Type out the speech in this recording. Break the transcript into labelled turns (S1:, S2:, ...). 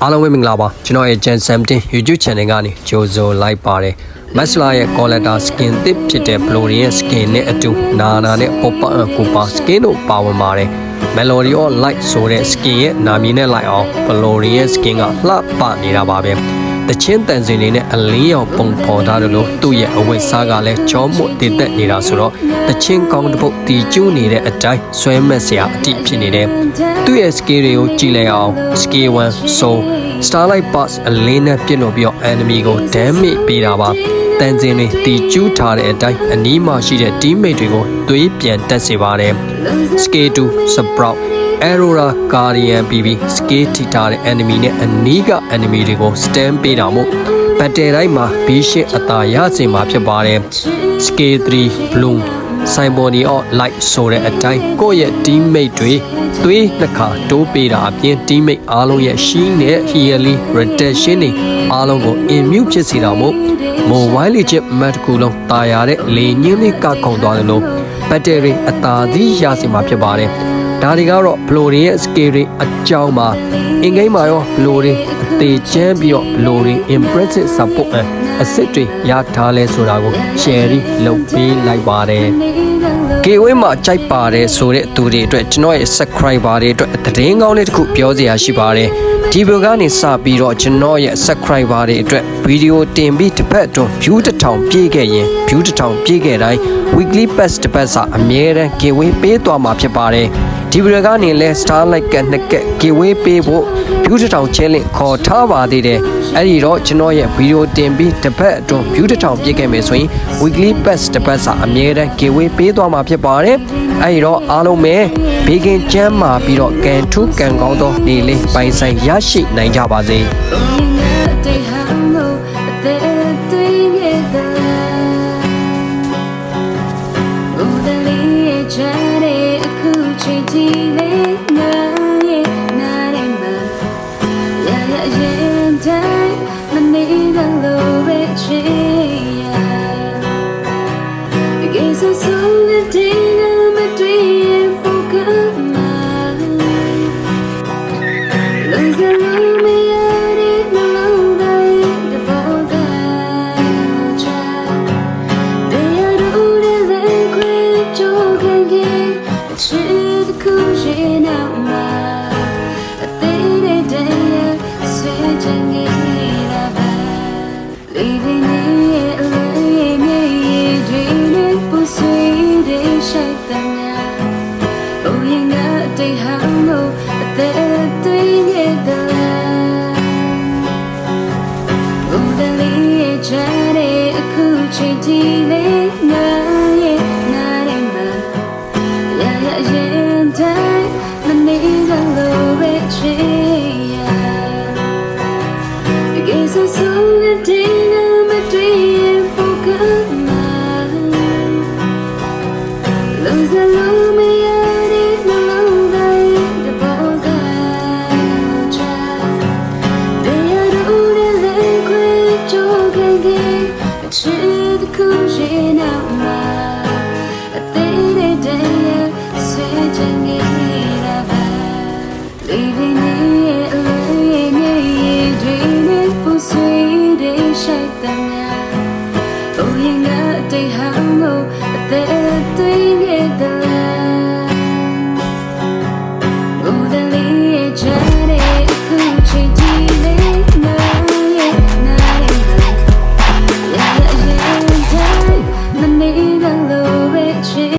S1: အားလုံးပဲမင်္ဂလာပါကျွန်တော်ရဲ့ Gen 17 YouTube channel ကနေကြိုဆိုလိုက်ပါတယ်မက်စလာရဲ့ collector skin တစ်ဖြစ်တဲ့ Blori ရဲ့ skin နဲ့အတူနာနဲ့ pop up ကိုပါ skin တို့ပါဝင်ပါတယ် Melody or Light ဆိုတဲ့ skin ရဲ့နာမည်နဲ့လိုက်အောင် Blori ရဲ့ skin ကလှပနေတာပါပဲတချင်းတန်စင်လေးနဲ့အလင်းရောင်ပုံဖော်ထားတယ်လို့သူ့ရဲ့အဝတ်စားကလည်းကြောမွတ်တည်သက်နေတာဆိုတော့တချင်းကောင်းတစ်ပုတ်တီကျူးနေတဲ့အတိုင်းဆွဲမဲ့စရာအတိဖြစ်နေတယ်သူ့ရဲ့ skill တွေကိုကြည့်လိုက်အောင် skill 1 so starlight pass အလင်းနဲ့ပြစ်လို့ပြီးတော့ enemy ကို damage ပေးတာပါတန်စင်တွေတီကျူးထားတဲ့အတိုင်းအနီးမှာရှိတဲ့ teammate တွေကိုသွေးပြန်တက်စေပါတယ် skill 2 sprout Aurora Guardian BB scale ထိထားတဲ့ enemy နဲ့အနီးက enemy တွေကို stand ပေးတာမို့ battle တိုင်းမှာ vision အသာရစေမှာဖြစ်ပါတယ် scale 3 bloom symbony of light ဆိုတဲ့အတိုင်းကိုယ့်ရဲ့ teammate တွေသွေးနှစ်ခါတိုးပေးတာအပြင် teammate အားလုံးရဲ့ shield နဲ့ healing reduction တွေအားလုံးကို immune ဖြစ်စေတာမို့ mobile legend map တစ်ခုလုံးတာယာတဲ့လေညင်းလေးကခုန်သွားတယ်လို့ battery အသာစီးရစေမှာဖြစ်ပါတယ်ဒါတွေကတော့ Blori ရဲ့ skill တွေအကြောင်းမှာအင်္ဂိမ်းမှာရော Blori အသေးချမ်းပြီးတော့ Blori impressive support အစစ်တွေရထားလဲဆိုတာကို share လုပ်ပေးလိုက်ပါတယ်။ Gateway မှာကြိုက်ပါတယ်ဆိုတဲ့သူတွေအတွက်ကျွန်တော်ရဲ့ subscriber တွေအတွက်သတင်းကောင်းလေးတစ်ခုပြောစရာရှိပါတယ်။ဒီဗီဒီယိုကနေစပြီးတော့ကျွန်တော်ရဲ့ subscriber တွေအတွက်ဗီဒီယိုတင်ပြီးတစ်ပတ်အတွင်း view 1000ပြည့်ခဲ့ရင် view 1000ပြည့်ခဲ့တိုင်း weekly pass တစ်ပတ်စာအမြဲတမ်း Gateway ပေးသွားမှာဖြစ်ပါတယ်။ဒီဗီဒီယိုကနေလဲ Starlight ကနှစ်ကက် giveaway ပေးဖို့ view 1000 challenge ခေါ်ထားပါသေးတယ်အဲ့ဒီတော့ကျွန်တော်ရဲ့ဗီဒီယိုတင်ပြီးတစ်ပတ်အတွင်း view 1000ပြည့်ခဲ့မယ်ဆိုရင် weekly pass တစ်ပတ်စာအမြဲတမ်း giveaway ပေးသွားမှာဖြစ်ပါတယ်အဲ့ဒီတော့အားလုံးပဲဘေးကင်းကျန်းမာပြီးတော့ကန်ထူးကန်ကောင်းသောနေ့လေးပိုင်ဆိုင်ရရှိနိုင်ကြပါစေ
S2: Lose the